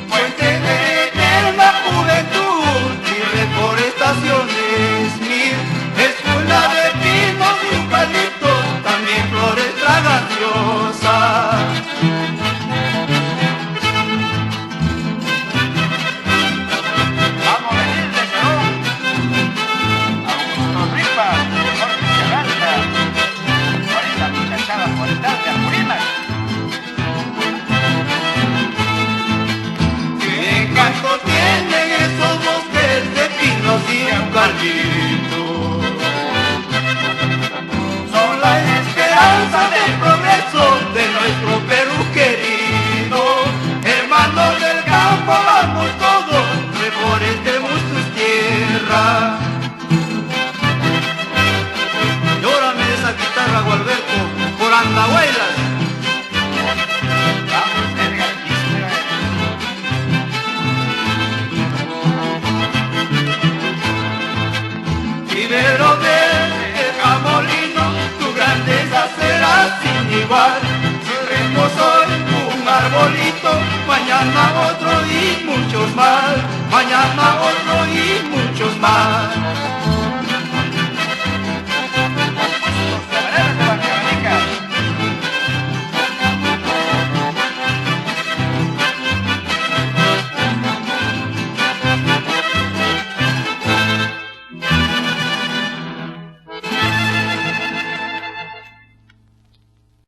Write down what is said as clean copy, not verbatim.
Fuente de eterna juventud y reforestaciones mil, escuela de pinos y eucaliptos, también flores fraganciosas. Vamos a venir de Perú, Augusto Rivas, Jorge Charanda, por esta muchachada forestal de Apurímac. ¡Qué encanto tienen esos bosques de pinos y eucaliptos! Son la esperanza del progreso de nuestro Perú querido. Hermanos del campo, vamos todos, reforestemos sus tierras. Llórame esa guitarra, Gualberto, por Andahuaylas. Vamos, Edgar Quispe. Vivero verde, Jamolino, tu grandeza será sin igual. Seremos hoy un arbolito, mañana otro y muchos más. Mañana otro y